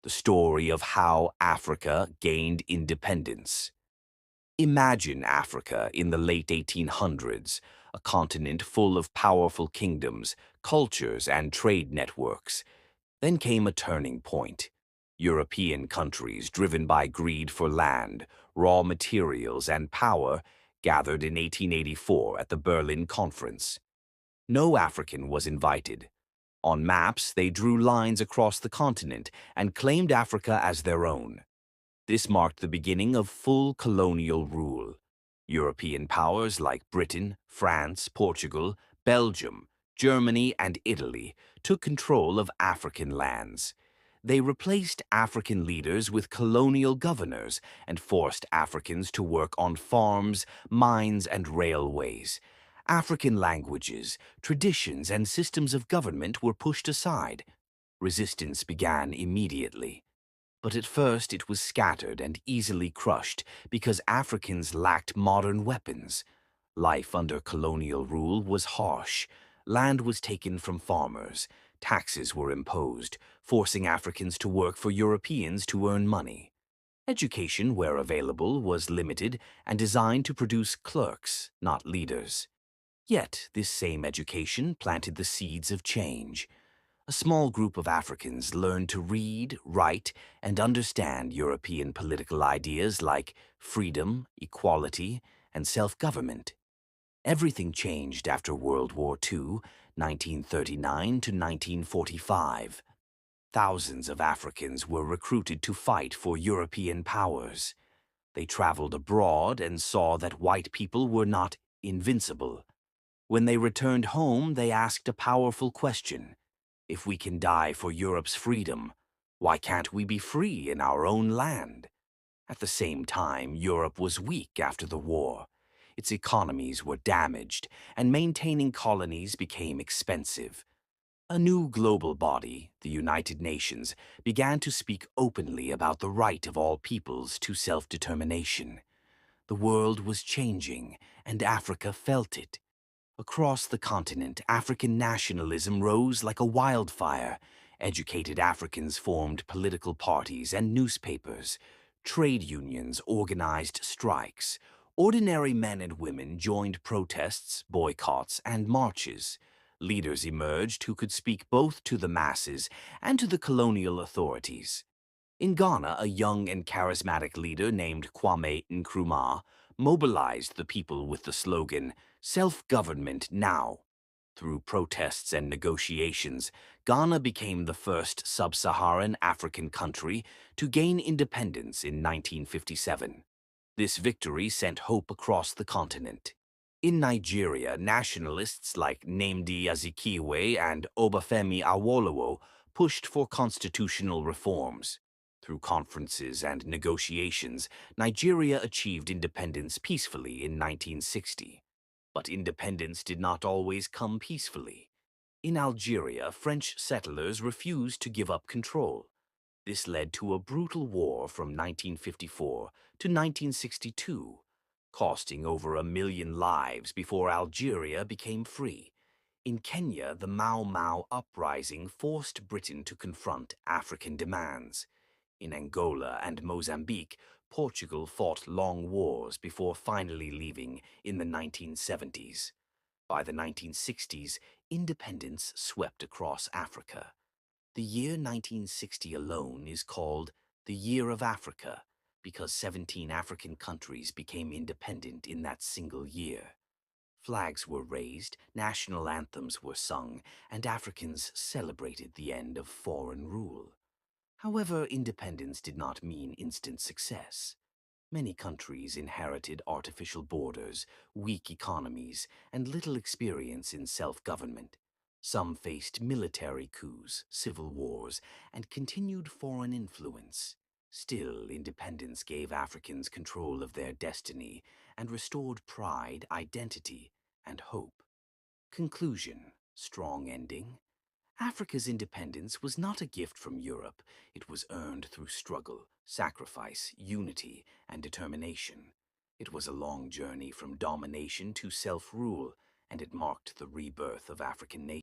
the story of how Africa gained independence. Imagine Africa in the late 1800s, a continent full of powerful kingdoms, cultures, and trade networks. Then came a turning point. European countries, driven by greed for land, raw materials, and power, gathered in 1884 at the Berlin Conference. No African was invited. On maps, they drew lines across the continent and claimed Africa as their own. This marked the beginning of full colonial rule. European powers like Britain, France, Portugal, Belgium, Germany, and Italy took control of African lands. They replaced African leaders with colonial governors and forced Africans to work on farms, mines, and railways. African languages, traditions, and systems of government were pushed aside. Resistance began immediately. But at first it was scattered and easily crushed because Africans lacked modern weapons. Life under colonial rule was harsh. Land was taken from farmers. Taxes were imposed, forcing Africans to work for Europeans to earn money. Education, where available, was limited and designed to produce clerks, not leaders. Yet this same education planted the seeds of change. A small group of Africans learned to read, write, and understand European political ideas like freedom, equality, and self-government. Everything changed after World War II, 1939 to 1945. Thousands of Africans were recruited to fight for European powers. They traveled abroad and saw that white people were not invincible. When they returned home, they asked a powerful question. If we can die for Europe's freedom, why can't we be free in our own land? At the same time, Europe was weak after the war. Its economies were damaged, and maintaining colonies became expensive. A new global body, the United Nations, began to speak openly about the right of all peoples to self-determination. The world was changing, and Africa felt it. Across the continent, African nationalism rose like a wildfire. Educated Africans formed political parties and newspapers. Trade unions organized strikes. Ordinary men and women joined protests, boycotts, and marches. Leaders emerged who could speak both to the masses and to the colonial authorities. In Ghana, a young and charismatic leader named Kwame Nkrumah mobilized the people with the slogan, "Self-government now." Through protests and negotiations, Ghana became the first sub-Saharan African country to gain independence in 1957. This victory sent hope across the continent. In Nigeria, nationalists like Nnamdi Azikiwe and Obafemi Awolowo pushed for constitutional reforms. Through conferences and negotiations, Nigeria achieved independence peacefully in 1960. But independence did not always come peacefully. In Algeria, French settlers refused to give up control. This led to a brutal war from 1954 to 1962, costing over 1 million lives before Algeria became free. In Kenya, the Mau Mau uprising forced Britain to confront African demands. In Angola and Mozambique, Portugal fought long wars before finally leaving in the 1970s. By the 1960s, independence swept across Africa. The year 1960 alone is called the Year of Africa because 17 African countries became independent in that single year. Flags were raised, national anthems were sung, and Africans celebrated the end of foreign rule. However, independence did not mean instant success. Many countries inherited artificial borders, weak economies, and little experience in self-government. Some faced military coups, civil wars, and continued foreign influence. Still, independence gave Africans control of their destiny and restored pride, identity, and hope. Conclusion: strong ending. Africa's independence was not a gift from Europe. It was earned through struggle, sacrifice, unity, and determination. It was a long journey from domination to self-rule, and it marked the rebirth of African nations.